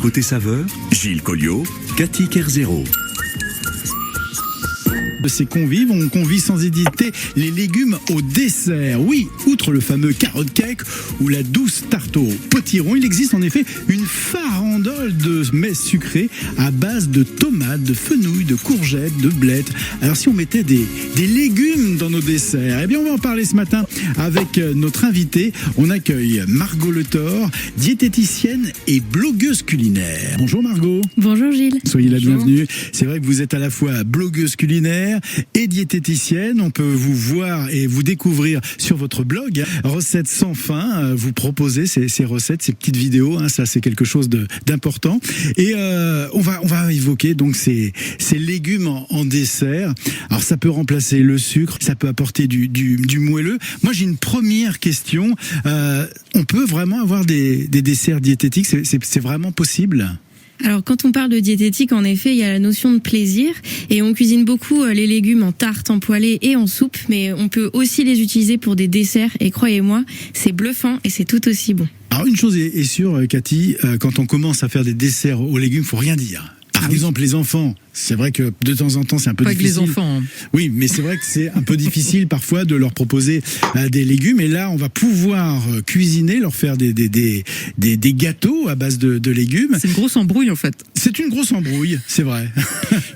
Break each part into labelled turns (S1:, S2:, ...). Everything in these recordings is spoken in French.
S1: Côté saveur, Gilles Colliot, Cathy Kerzero.
S2: De ces convives, on convie sans hésiter les légumes au dessert. Oui, outre le fameux carrot cake ou la douce tarte au potiron, il existe en effet une farandole de mets sucrés à base de tomates, de fenouil, de courgettes, de blettes. Alors si on mettait des légumes dans nos desserts, eh bien on va en parler ce matin avec notre invité. On accueille Margot Le Thor, diététicienne et blogueuse culinaire. Bonjour Margot.
S3: Bonjour Gilles.
S2: Soyez la bienvenue. C'est vrai que vous êtes à la fois blogueuse culinaire et diététicienne. On peut vous voir et vous découvrir sur votre blog Recettes sans fin. Vous proposez ces recettes, ces petites vidéos. Ça, c'est quelque chose d'important. Et on va évoquer donc ces légumes en dessert. Alors, ça peut remplacer le sucre, ça peut apporter du moelleux. Moi, j'ai une première question. On peut vraiment avoir des desserts diététiques. C'est vraiment possible ?
S3: Alors quand on parle de diététique, en effet, il y a la notion de plaisir et on cuisine beaucoup les légumes en tarte, en poêlée et en soupe, mais on peut aussi les utiliser pour des desserts et croyez-moi, c'est bluffant et c'est tout aussi bon.
S2: Alors une chose est sûre, Cathy, quand on commence à faire des desserts aux légumes, faut rien dire. Par exemple, les enfants, c'est vrai que de temps en temps, c'est un peu difficile.
S4: Pas avec les enfants.
S2: Oui, mais c'est vrai que c'est un peu difficile parfois de leur proposer des légumes. Et là, on va pouvoir cuisiner, leur faire des gâteaux à base de légumes.
S4: C'est une grosse embrouille, en fait.
S2: C'est une grosse embrouille, c'est vrai.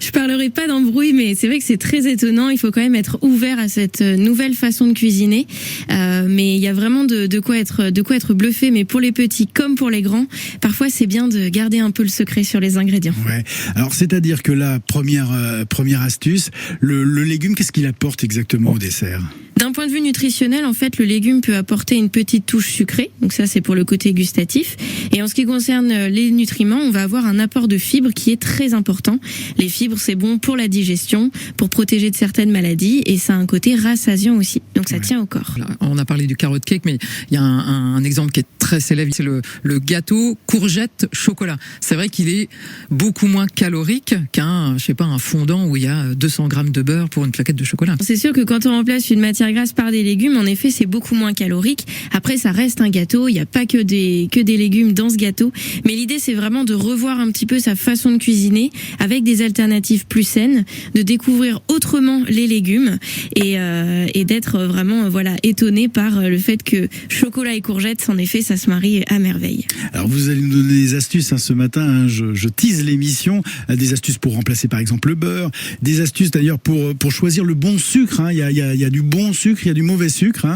S3: Je parlerai pas d'embrouille, mais c'est vrai que c'est très étonnant. Il faut quand même être ouvert à cette nouvelle façon de cuisiner. Mais il y a vraiment de quoi être bluffé. Mais pour les petits comme pour les grands, parfois c'est bien de garder un peu le secret sur les ingrédients.
S2: Ouais. Alors, c'est-à-dire que la première astuce, le légume, qu'est-ce qu'il apporte exactement au dessert ?
S3: D'un point de vue nutritionnel, en fait, le légume peut apporter une petite touche sucrée. Donc ça, c'est pour le côté gustatif. Et en ce qui concerne les nutriments, on va avoir un apport de fibres qui est très important. Les fibres, c'est bon pour la digestion, pour protéger de certaines maladies, et ça a un côté rassasiant aussi. Donc ça tient au corps.
S4: On a parlé du carrot cake, mais il y a un exemple qui est très célèbre, c'est le gâteau courgette chocolat. C'est vrai qu'il est beaucoup moins calorique qu'un fondant où il y a 200 grammes de beurre pour une plaquette de chocolat.
S3: C'est sûr que quand on remplace une matière grasse par des légumes, en effet, c'est beaucoup moins calorique. Après, ça reste un gâteau. Il n'y a pas que des légumes dans ce gâteau. Mais l'idée, c'est vraiment de revoir un petit peu sa façon de cuisiner avec des alternatives plus saines, de découvrir autrement les légumes et d'être vraiment, étonné par le fait que chocolat et courgettes, en effet, ça se marie à merveille.
S2: Alors, vous allez nous donner des astuces ce matin. Je tease l'émission. Des astuces pour remplacer, par exemple, le beurre. Des astuces, d'ailleurs, pour choisir le bon sucre. Il y a du bon sucre, il y a du mauvais sucre.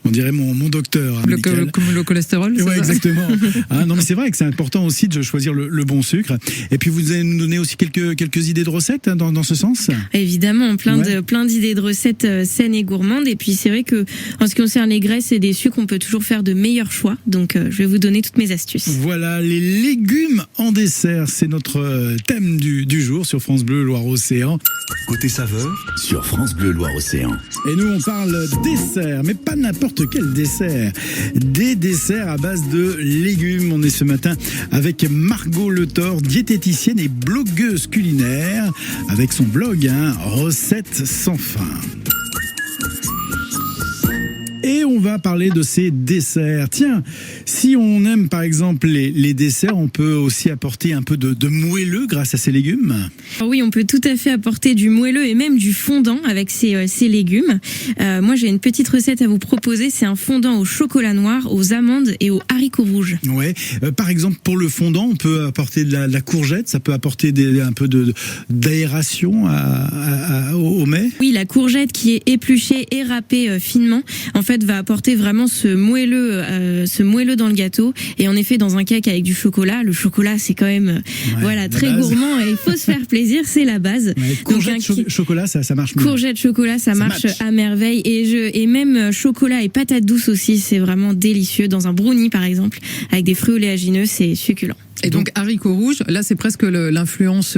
S2: On dirait mon docteur.
S4: Le cholestérol, c'est
S2: ouais,
S4: ça
S2: exactement. Non, mais c'est vrai que c'est important aussi de choisir le bon sucre. Et puis, vous allez nous donner aussi quelques idées de recettes dans ce sens.
S3: Évidemment, plein d'idées de recettes saines et gourmandes. Et puis, c'est vrai que en ce qui concerne les graisses et des sucres, on peut toujours faire de meilleurs choix. Donc, je vais vous donner toutes mes astuces.
S2: Voilà, les légumes en dessert, c'est notre thème du jour sur France Bleu Loire-Océan.
S1: Côté saveur, sur France Bleu Loire-Océan.
S2: Et nous, on parle dessert, mais pas n'importe quel dessert. Des desserts à base de légumes. On est ce matin avec Margot Le Thor, diététicienne et blogueuse culinaire, avec son blog, Recettes sans fin. Et on va parler de ces desserts. Tiens, si on aime par exemple les desserts, on peut aussi apporter un peu de moelleux grâce à ces légumes.
S3: Oui, on peut tout à fait apporter du moelleux et même du fondant avec ces légumes. Moi, j'ai une petite recette à vous proposer. C'est un fondant au chocolat noir, aux amandes et aux haricots rouges.
S2: Ouais. Par exemple, pour le fondant, on peut apporter de la courgette. Ça peut apporter un peu d'aération au mets.
S3: Oui, la courgette qui est épluchée et râpée finement, en fait, va apporter vraiment ce moelleux dans le gâteau. Et en effet, dans un cake avec du chocolat, le chocolat, c'est quand même très gourmand et il faut se faire plaisir, c'est la base.
S2: Ouais, courgette, chocolat, ça marche mieux.
S3: Courgette, chocolat, ça marche à merveille. Et même chocolat et patates douces aussi, c'est vraiment délicieux. Dans un brownie, par exemple, avec des fruits oléagineux, c'est succulent.
S4: Et donc haricots rouges, là c'est presque l'influence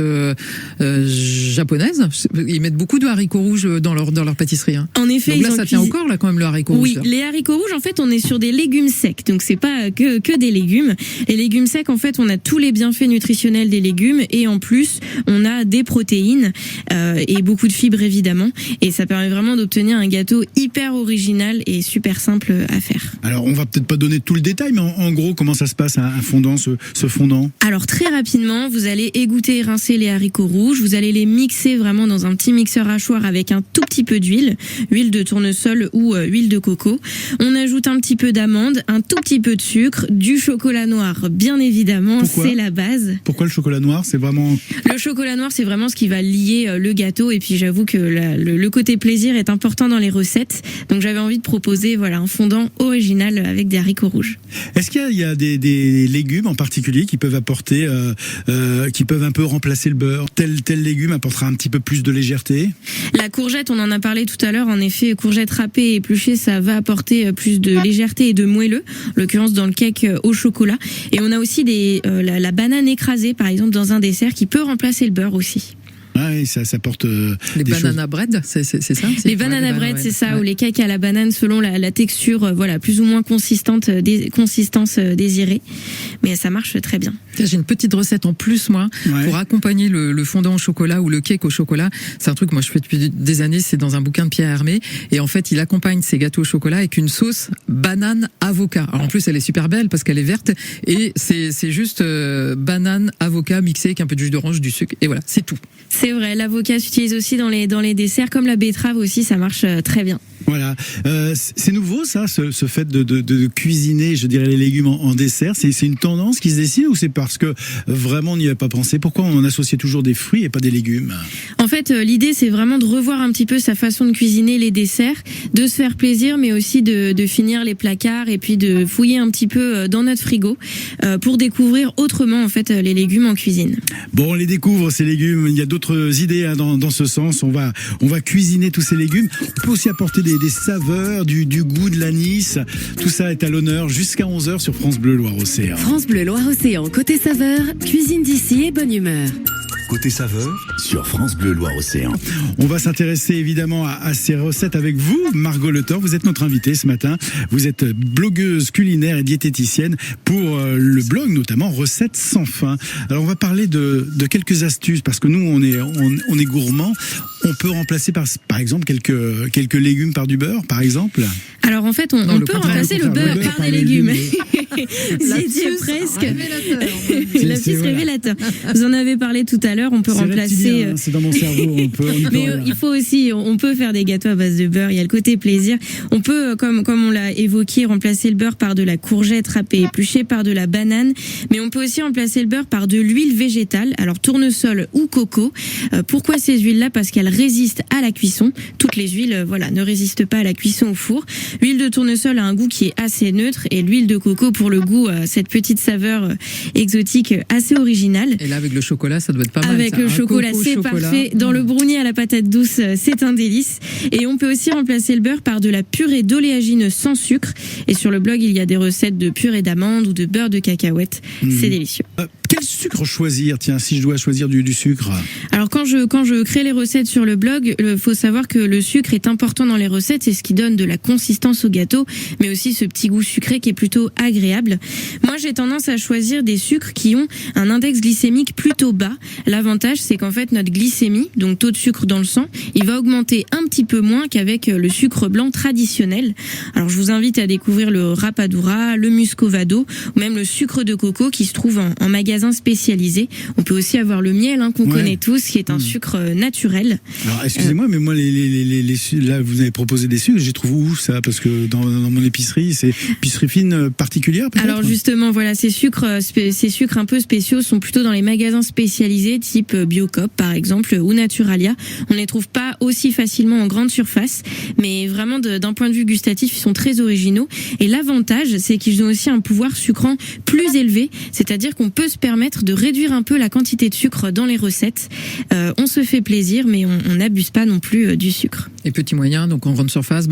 S4: japonaise. Ils mettent beaucoup de haricots rouges dans leur pâtisserie.
S3: En effet,
S4: donc là ça tient au corps là quand même le haricot rouge.
S3: Oui, Les haricots rouges, en fait, on est sur des légumes secs, donc c'est pas que des légumes. Les légumes secs, en fait, on a tous les bienfaits nutritionnels des légumes et en plus, on a des protéines et beaucoup de fibres évidemment. Et ça permet vraiment d'obtenir un gâteau hyper original et super simple à faire.
S2: Alors, on va peut-être pas donner tout le détail, mais en gros, comment ça se passe un fondant, ce fondant?
S3: Alors très rapidement, vous allez égoutter et rincer les haricots rouges. Vous allez les mixer vraiment dans un petit mixeur hachoir avec un tout petit peu d'huile, huile de tournesol ou huile de coco. On ajoute un petit peu d'amande, un tout petit peu de sucre, du chocolat noir, bien évidemment,
S2: Pourquoi
S3: c'est la base.
S2: Pourquoi le chocolat noir? C'est vraiment...
S3: Le chocolat noir, c'est vraiment ce qui va lier le gâteau. Et puis j'avoue que le côté plaisir est important dans les recettes. Donc j'avais envie de proposer un fondant original avec des haricots rouges.
S2: Est-ce qu'il y a des légumes en particulier qui peuvent apporter, qui peuvent un peu remplacer le beurre? Tel légume apportera un petit peu plus de légèreté?
S3: La courgette, on en a parlé tout à l'heure. En effet, courgette râpée et épluchée, ça va apporter plus de légèreté et de moelleux, en l'occurrence dans le cake au chocolat. Et on a aussi la banane écrasée, par exemple, dans un dessert qui peut remplacer le beurre aussi.
S2: Ouais, ça porte
S4: Les
S2: des
S4: banana bread, c'est ça
S3: Les banana bread, c'est ça, ou les cakes à la banane selon la texture, plus ou moins consistance désirée. Mais ça marche très bien.
S4: J'ai une petite recette en plus, moi,
S2: Ouais.
S4: pour accompagner le fondant au chocolat ou le cake au chocolat. C'est un truc que moi je fais depuis des années, c'est dans un bouquin de Pierre Hermé. Et en fait, il accompagne ses gâteaux au chocolat avec une sauce banane avocat. Alors en plus, elle est super belle parce qu'elle est verte et c'est juste banane avocat mixé avec un peu de jus d'orange, du sucre. Et voilà, c'est tout.
S3: C'est vrai, l'avocat s'utilise aussi dans les desserts, comme la betterave aussi, ça marche très bien.
S2: Voilà, c'est nouveau ça, ce fait de cuisiner, je dirais, les légumes en dessert. C'est une tendance qui se dessine ou c'est parce que vraiment on n'y avait pas pensé? Pourquoi on associait toujours des fruits et pas des légumes?
S3: En fait, l'idée c'est vraiment de revoir un petit peu sa façon de cuisiner les desserts, de se faire plaisir, mais aussi de finir les placards et puis de fouiller un petit peu dans notre frigo pour découvrir autrement en fait les légumes en cuisine.
S2: Bon, on les découvre ces légumes. Il y a d'autres idées dans ce sens. On va cuisiner tous ces légumes. On peut aussi apporter des saveurs, du goût, de l'anis. Tout ça est à l'honneur jusqu'à 11h sur France Bleu Loire-Océan.
S5: France Bleu Loire-Océan, côté saveur, cuisine d'ici et bonne humeur.
S1: Côté saveur sur France Bleu Loire-Océan.
S2: On va s'intéresser évidemment à ces recettes avec vous, Margot Le Thor. Vous êtes notre invitée ce matin. Vous êtes blogueuse culinaire et diététicienne pour le blog notamment Recettes sans fin. Alors on va parler de quelques astuces parce que nous on est gourmands. On peut remplacer par exemple quelques légumes par du beurre, par exemple.
S3: Alors en fait, on peut remplacer le beurre par des légumes. C'était presque lapsus révélateur. Vous en avez parlé tout à l'heure. On peut remplacer.
S2: C'est dans mon cerveau.
S3: Mais il faut aussi, on peut faire des gâteaux à base de beurre. Il y a le côté plaisir. On peut, comme on l'a évoqué, remplacer le beurre par de la courgette râpée et épluchée, par de la banane. Mais on peut aussi remplacer le beurre par de l'huile végétale. Alors tournesol ou coco. Pourquoi ces huiles-là? Parce qu'elles résistent à la cuisson. Toutes les huiles, ne résistent pas à la cuisson au four. L'huile de tournesol a un goût qui est assez neutre et l'huile de coco, pour le goût, cette petite saveur exotique assez originale.
S4: Et là, avec le chocolat, ça doit être pas mal.
S3: Avec le chocolat, c'est parfait. Dans le brownie à la patate douce, c'est un délice. Et on peut aussi remplacer le beurre par de la purée d'oléagineux sans sucre. Et sur le blog, il y a des recettes de purée d'amande ou de beurre de cacahuète. C'est délicieux.
S2: Quel sucre choisir? Tiens, si je dois choisir du sucre.
S3: Alors quand je crée les recettes sur le blog, faut savoir que le sucre est important dans les recettes, c'est ce qui donne de la consistance au gâteau, mais aussi ce petit goût sucré qui est plutôt agréable. Moi, j'ai tendance à choisir des sucres qui ont un index glycémique plutôt bas. L'avantage, c'est qu'en fait notre glycémie, donc taux de sucre dans le sang, il va augmenter un petit peu moins qu'avec le sucre blanc traditionnel. Alors je vous invite à découvrir le rapadura, le muscovado ou même le sucre de coco qui se trouve en magasin spécialisé. On peut aussi avoir le miel qu'on connaît tous, qui est un sucre naturel.
S2: Alors excusez-moi, mais moi là vous avez proposé des sucres, j'ai trouvé où ça? Parce que dans mon épicerie, c'est épicerie fine particulière peut-être?
S3: Alors justement, voilà, ces sucres un peu spéciaux sont plutôt dans les magasins spécialisés type Biocop par exemple ou Naturalia. On les trouve pas aussi facilement en grande surface, mais vraiment d'un point de vue gustatif, ils sont très originaux. Et l'avantage, c'est qu'ils ont aussi un pouvoir sucrant plus élevé, c'est-à-dire qu'on peut se permettre de réduire un peu la quantité de sucre dans les recettes. On se fait plaisir, mais on n'abuse pas non plus du sucre.
S4: Et petit moyen, donc en grande surface,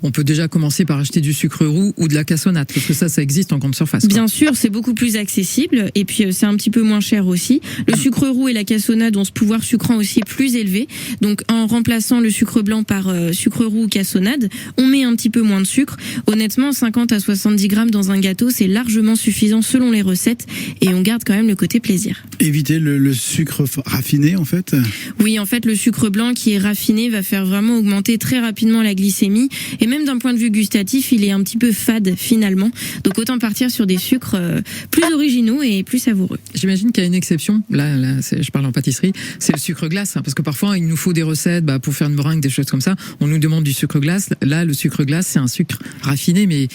S4: on peut déjà déjà commencer par acheter du sucre roux ou de la cassonade, parce que ça existe en grande surface, quoi.
S3: Bien sûr, c'est beaucoup plus accessible et puis c'est un petit peu moins cher aussi. Le sucre roux et la cassonade ont ce pouvoir sucrant aussi plus élevé. Donc en remplaçant le sucre blanc par sucre roux ou cassonade, on met un petit peu moins de sucre. Honnêtement, 50 à 70 grammes dans un gâteau, c'est largement suffisant selon les recettes et on garde quand même le côté plaisir.
S2: Éviter le sucre raffiné en fait.
S3: Oui, en fait, le sucre blanc qui est raffiné va faire vraiment augmenter très rapidement la glycémie et même d'un point de vue gustatif, il est un petit peu fade finalement. Donc autant partir sur des sucres plus originaux et plus savoureux.
S4: J'imagine qu'il y a une exception, là je parle en pâtisserie, c'est le sucre glace, hein, parce que parfois il nous faut des recettes pour faire une meringue, des choses comme ça, on nous demande du sucre glace. Là, le sucre glace, c'est un sucre raffiné, mais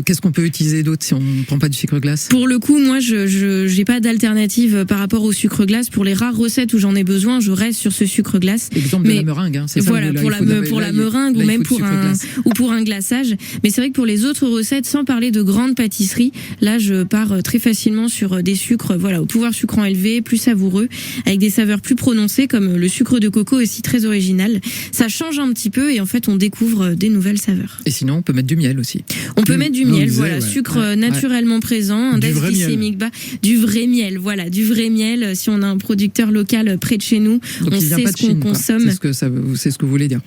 S4: qu'est-ce qu'on peut utiliser d'autre si on ne prend pas du sucre glace?
S3: Pour le coup, moi, je n'ai pas d'alternative par rapport au sucre glace. Pour les rares recettes où j'en ai besoin, je reste sur ce sucre glace.
S4: Exemple de la meringue, hein, c'est
S3: voilà,
S4: ça.
S3: Pour la meringue ou même pour un glaçage. Mais c'est vrai que pour les autres recettes, sans parler de grandes pâtisseries, là, je pars très facilement sur des sucres, au pouvoir sucrant élevé, plus savoureux, avec des saveurs plus prononcées, comme le sucre de coco aussi très original. Ça change un petit peu et en fait, on découvre des nouvelles saveurs.
S4: Et sinon, on peut mettre du miel aussi.
S3: On peut mettre du miel, sucre naturellement présent, index glycémique bas, du vrai miel, du vrai miel. Si on a un producteur local près de chez nous,
S4: donc
S3: on sait ce qu'on consomme.
S4: C'est ce que vous voulez dire.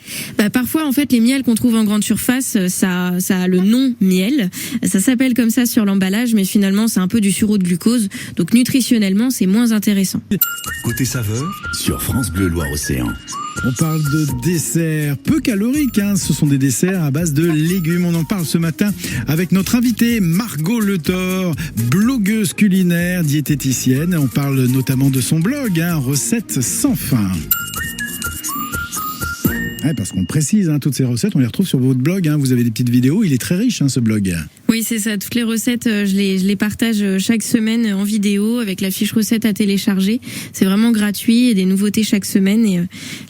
S3: Parfois, en fait, les miels qu'on trouve en grande surface, ça a le nom miel. Ça s'appelle comme ça sur l'emballage, mais finalement, c'est un peu du sirop de glucose. Donc, nutritionnellement, c'est moins intéressant.
S1: Côté saveur, sur France Bleu Loire-Océan.
S2: On parle de desserts peu caloriques, hein. Ce sont des desserts à base de légumes. On en parle ce matin avec notre invitée Margot Le Thor, blogueuse culinaire, diététicienne. On parle notamment de son blog, Recettes sans fin. Ouais, parce qu'on précise, toutes ces recettes, on les retrouve sur votre blog. Vous avez des petites vidéos, il est très riche, ce blog.
S3: Oui, c'est ça. Toutes les recettes, je les partage chaque semaine en vidéo avec la fiche recette à télécharger. C'est vraiment gratuit et des nouveautés chaque semaine. Et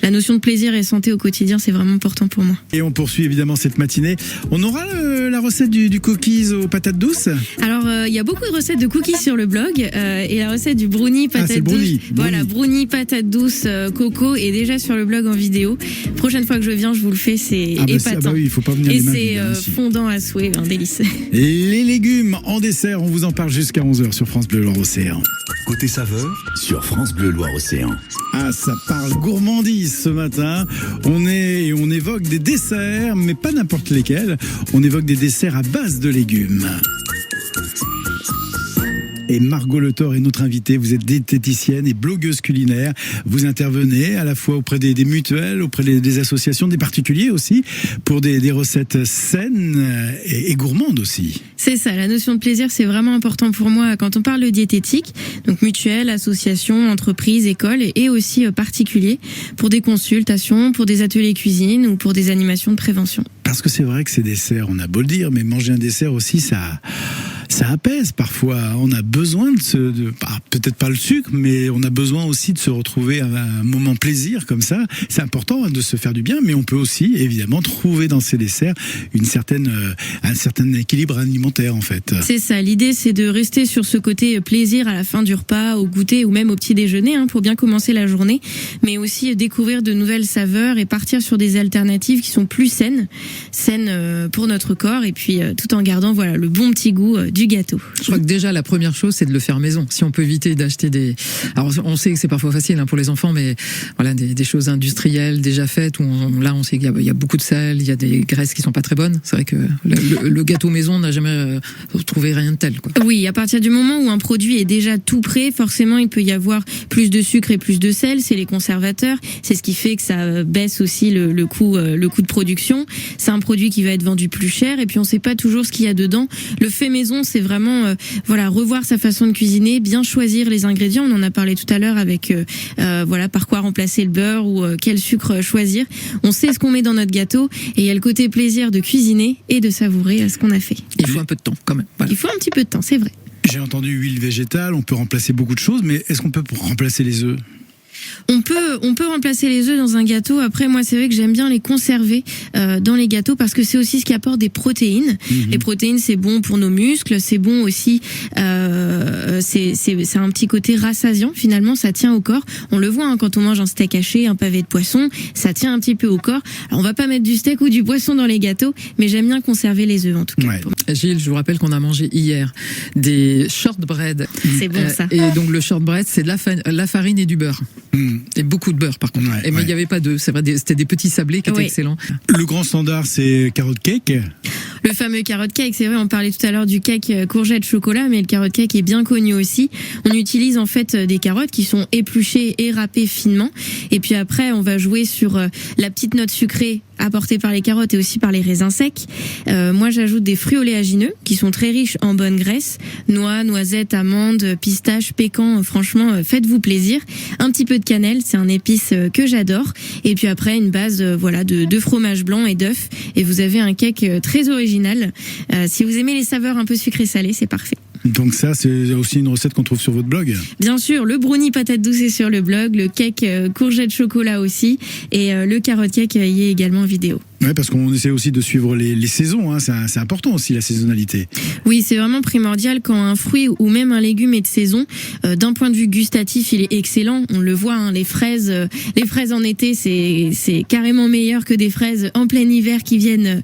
S3: la notion de plaisir et santé au quotidien, c'est vraiment important pour moi.
S2: Et on poursuit évidemment cette matinée. On aura la recette du cookies aux patates douces.
S3: Alors, il y a beaucoup de recettes de cookies sur le blog et la recette du brownie patate douce. Voilà, brownie patate douce coco est déjà sur le blog en vidéo. Prochaine fois que je viens, je vous le fais, c'est épatant.
S2: Oui, il faut pas venir
S3: et
S2: les mains
S3: c'est fondant à souhait, un délice.
S2: Les légumes en dessert, on vous en parle jusqu'à 11h sur France Bleu Loire-Océan.
S1: Côté saveur, sur France Bleu Loire-Océan.
S2: Ah, ça parle gourmandise ce matin. On évoque des desserts, mais pas n'importe lesquels. On évoque des desserts à base de légumes. Et Margot Le Thor est notre invitée. Vous êtes diététicienne et blogueuse culinaire. Vous intervenez à la fois auprès des mutuelles, auprès des associations, des particuliers aussi, pour des recettes saines et gourmandes aussi.
S3: C'est ça, la notion de plaisir, c'est vraiment important pour moi quand on parle de diététique. Donc mutuelles, associations, entreprises, écoles et aussi particuliers pour des consultations, pour des ateliers cuisine ou pour des animations de prévention.
S2: Parce que c'est vrai que ces desserts, on a beau le dire, mais manger un dessert aussi, ça apaise parfois. On a besoin peut-être pas le sucre, mais on a besoin aussi de se retrouver à un moment plaisir comme ça. C'est important de se faire du bien, mais on peut aussi évidemment trouver dans ces desserts un certain équilibre alimentaire en fait.
S3: C'est ça, l'idée c'est de rester sur ce côté plaisir à la fin du repas, au goûter ou même au petit déjeuner pour bien commencer la journée, mais aussi découvrir de nouvelles saveurs et partir sur des alternatives qui sont plus saines pour notre corps et puis tout en gardant le bon petit goût du gâteau.
S4: Je crois que déjà la première chose c'est de le faire maison. Si on peut éviter d'acheter alors on sait que c'est parfois facile pour les enfants, mais des choses industrielles déjà faites où on sait qu'il y a beaucoup de sel, il y a des graisses qui sont pas très bonnes. C'est vrai que le gâteau maison n'a jamais trouvé rien de tel, quoi.
S3: Oui, à partir du moment où un produit est déjà tout prêt, forcément il peut y avoir plus de sucre et plus de sel, c'est les conservateurs, c'est ce qui fait que ça baisse aussi le coût de production. C'est un produit qui va être vendu plus cher et puis on sait pas toujours ce qu'il y a dedans. Le fait maison, c'est vraiment revoir sa façon de cuisiner, bien choisir les ingrédients. On en a parlé tout à l'heure avec par quoi remplacer le beurre ou quel sucre choisir. On sait ce qu'on met dans notre gâteau et il y a le côté plaisir de cuisiner et de savourer ce qu'on a fait.
S4: Il faut un peu de temps quand même. Voilà.
S3: Il faut un petit peu de temps, c'est vrai.
S2: J'ai entendu huile végétale, on peut remplacer beaucoup de choses, mais est-ce qu'on peut remplacer les œufs ?
S3: On peut remplacer les œufs dans un gâteau. Après, moi, c'est vrai que j'aime bien les conserver dans les gâteaux parce que c'est aussi ce qui apporte des protéines. Les protéines, c'est bon pour nos muscles, c'est bon aussi. C'est un petit côté rassasiant. Finalement, ça tient au corps. On le voit quand on mange un steak haché, un pavé de poisson, ça tient un petit peu au corps. Alors, on va pas mettre du steak ou du poisson dans les gâteaux, mais j'aime bien conserver les œufs en tout cas.
S2: Ouais.
S4: Gilles, je vous rappelle qu'on a mangé hier des shortbread.
S3: C'est bon ça.
S4: Et donc le shortbread, c'est de la farine et du beurre. Et beaucoup de beurre par contre.
S2: Ouais,
S4: Mais il n'y avait pas d'œufs, c'est vrai, c'était des petits sablés qui étaient excellents.
S2: Le grand standard, c'est carotte cake.
S3: Le fameux carrot cake, c'est vrai, on parlait tout à l'heure du cake courgette chocolat, mais le carrot cake est bien connu aussi. On utilise en fait des carottes qui sont épluchées et râpées finement. Et puis après, on va jouer sur la petite note sucrée apportée par les carottes et aussi par les raisins secs. Moi, j'ajoute des fruits oléagineux qui sont très riches en bonne graisse. Noix, noisettes, amandes, pistaches, pécans. Franchement, faites-vous plaisir. Un petit peu de cannelle, c'est un épice que j'adore. Et puis après, une base de fromage blanc et d'œufs. Et vous avez un cake très original. Si vous aimez les saveurs un peu sucrées-salées, c'est parfait.
S2: Donc ça, c'est aussi une recette qu'on trouve sur votre blog.
S3: Bien sûr, le brownie patate douce est sur le blog, le cake courgette chocolat aussi, et le carrot cake y est également en vidéo.
S2: Ouais, parce qu'on essaie aussi de suivre les saisons. Hein. C'est important aussi la saisonnalité.
S3: Oui, c'est vraiment primordial quand un fruit ou même un légume est de saison. D'un point de vue gustatif, il est excellent. On le voit, hein, les fraises en été, c'est carrément meilleur que des fraises en plein hiver qui viennent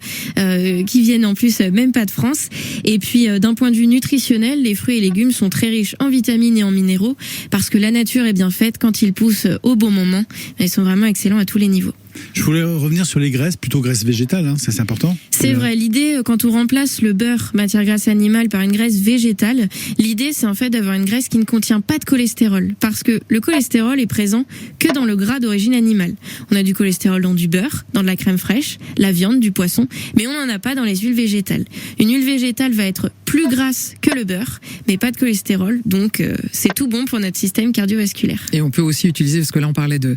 S3: en plus même pas de France. Et puis d'un point de vue nutritionnel, les fruits et légumes sont très riches en vitamines et en minéraux parce que la nature est bien faite quand ils poussent au bon moment. Ils sont vraiment excellents à tous les niveaux.
S2: Je voulais revenir sur les graisses, plutôt graisses végétales, hein, ça c'est important.
S3: C'est vrai, l'idée, quand on remplace le beurre, matière grasse animale, par une graisse végétale, l'idée c'est en fait d'avoir une graisse qui ne contient pas de cholestérol. Parce que le cholestérol est présent que dans le gras d'origine animale. On a du cholestérol dans du beurre, dans de la crème fraîche, la viande, du poisson, mais on n'en a pas dans les huiles végétales. Une huile végétale va être plus grasse que le beurre, mais pas de cholestérol, donc c'est tout bon pour notre système cardiovasculaire.
S4: Et on peut aussi utiliser, parce que là on parlait de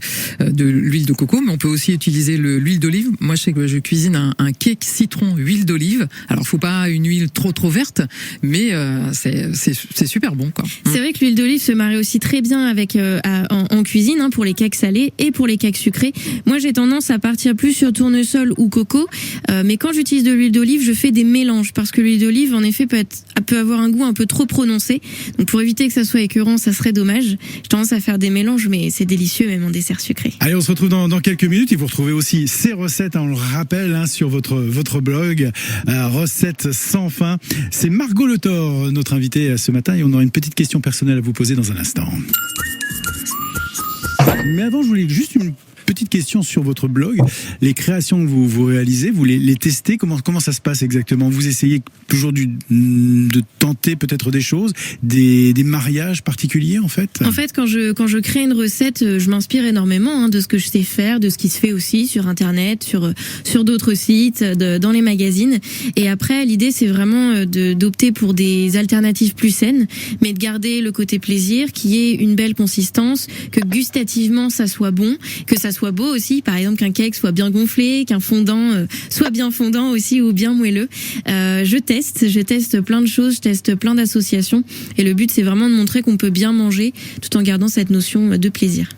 S4: l'huile de coco, mais on peut aussi utiliser l'huile d'olive. Moi je sais que je cuisine un cake citron huile d'olive. Alors faut pas une huile trop verte, mais c'est super bon quoi.
S3: C'est vrai que l'huile d'olive se marie aussi très bien avec en cuisine, hein, pour les cakes salés et pour les cakes sucrés. Moi j'ai tendance à partir plus sur tournesol ou coco, mais quand j'utilise de l'huile d'olive, je fais des mélanges parce que l'huile d'olive en effet peut avoir un goût un peu trop prononcé. Donc pour éviter que ça soit écœurant, ça serait dommage. J'ai tendance à faire des mélanges, mais c'est délicieux même en dessert sucré.
S2: Allez, on se retrouve dans quelques minutes. Vous retrouvez aussi ces recettes, hein, on le rappelle, hein, sur votre blog, Recettes sans fin. C'est Margot Le Thor, notre invitée ce matin, et on aura une petite question personnelle à vous poser dans un instant. Mais avant, je voulais juste une petite question sur votre blog. Les créations que vous réalisez, vous les testez, comment ça se passe exactement? Vous essayez toujours de tenter peut-être des choses, des mariages particuliers en fait?
S3: En fait, quand je crée une recette, je m'inspire énormément, hein, de ce que je sais faire, de ce qui se fait aussi sur Internet, sur d'autres sites, dans les magazines. Et après, l'idée, c'est vraiment d'opter pour des alternatives plus saines, mais de garder le côté plaisir, qui ait une belle consistance, que gustativement ça soit bon, que ça soit beau aussi, par exemple qu'un cake soit bien gonflé, qu'un fondant soit bien fondant aussi ou bien moelleux. Je teste plein de choses, je teste plein d'associations et le but c'est vraiment de montrer qu'on peut bien manger tout en gardant cette notion de plaisir.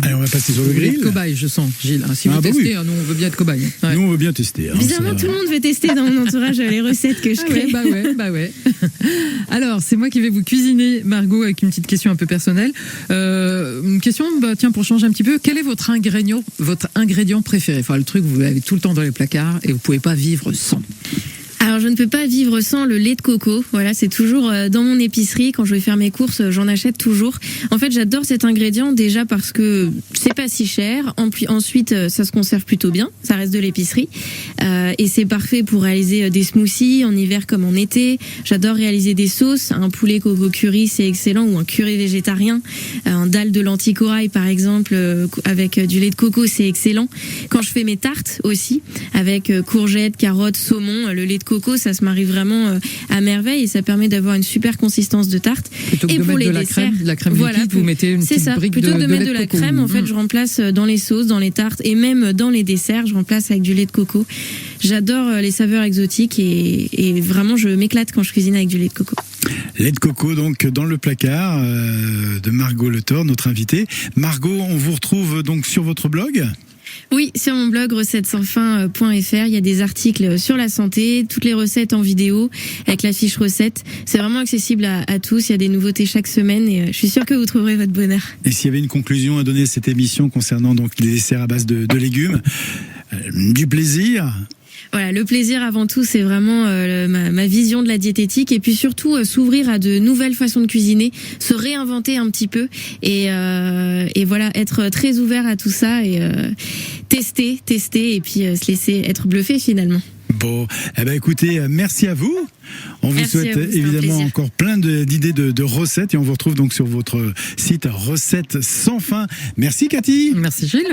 S2: Allez, on va passer sur le
S4: Vous voulez
S2: grill.
S4: être cobaye, je sens, Gilles. Si vous testez, nous on veut bien être cobaye. Ouais.
S2: Nous on veut bien tester. Hein,
S3: bizarrement, tout le monde veut tester dans mon entourage les recettes que je crée.
S4: Bah ouais. Alors, c'est moi qui vais vous cuisiner, Margot, avec une petite question un peu personnelle. Une question, tiens, pour changer un petit peu, quel est votre ingrédient préféré? Enfin, le truc, vous l'avez tout le temps dans les placards et vous pouvez pas vivre sans.
S3: Alors je ne peux pas vivre sans le lait de coco. Voilà, c'est toujours dans mon épicerie. Quand je vais faire mes courses, j'en achète toujours. En fait, j'adore cet ingrédient déjà parce que c'est pas si cher. Ensuite, ça se conserve plutôt bien. Ça reste de l'épicerie. Et c'est parfait pour réaliser des smoothies en hiver comme en été. J'adore réaliser des sauces. Un poulet coco curry, c'est excellent. Ou un curry végétarien. Un dalle de lentilles corail, par exemple, avec du lait de coco, c'est excellent. Quand je fais mes tartes aussi, avec courgettes, carottes, saumon, le lait de coco, ça se marie vraiment à merveille et ça permet d'avoir une super consistance de tarte.
S4: Plutôt que
S3: et
S4: de
S3: pour
S4: mettre
S3: les desserts,
S4: de la crème liquide, vous mettez une petite brique
S3: plutôt que de mettre
S4: lait
S3: de la
S4: coco.
S3: crème, en fait, je remplace dans les sauces, dans les tartes et même dans les desserts, je remplace avec du lait de coco. J'adore les saveurs exotiques et vraiment je m'éclate quand je cuisine avec du lait de coco.
S2: Lait de coco donc dans le placard de de Margot Le Thor, notre invitée. Margot, on vous retrouve donc sur votre blog ?
S3: Oui, sur mon blog recettessansfin.fr, il y a des articles sur la santé, toutes les recettes en vidéo, avec la fiche recette. C'est vraiment accessible à tous, il y a des nouveautés chaque semaine et je suis sûre que vous trouverez votre bonheur.
S2: Et s'il y avait une conclusion à donner à cette émission concernant donc les desserts à base de légumes, du plaisir.
S3: Voilà, le plaisir avant tout, c'est vraiment ma vision de la diététique et puis surtout s'ouvrir à de nouvelles façons de cuisiner, se réinventer un petit peu et voilà, être très ouvert à tout ça et tester et puis se laisser être bluffé finalement.
S2: Bon, eh ben écoutez, merci à vous. On vous
S3: Merci
S2: souhaite
S3: à vous, c'était un
S2: évidemment
S3: plaisir.
S2: encore plein d'idées de recettes et on vous retrouve donc sur votre site Recettes sans fin. Merci Cathy.
S4: Merci Gilles.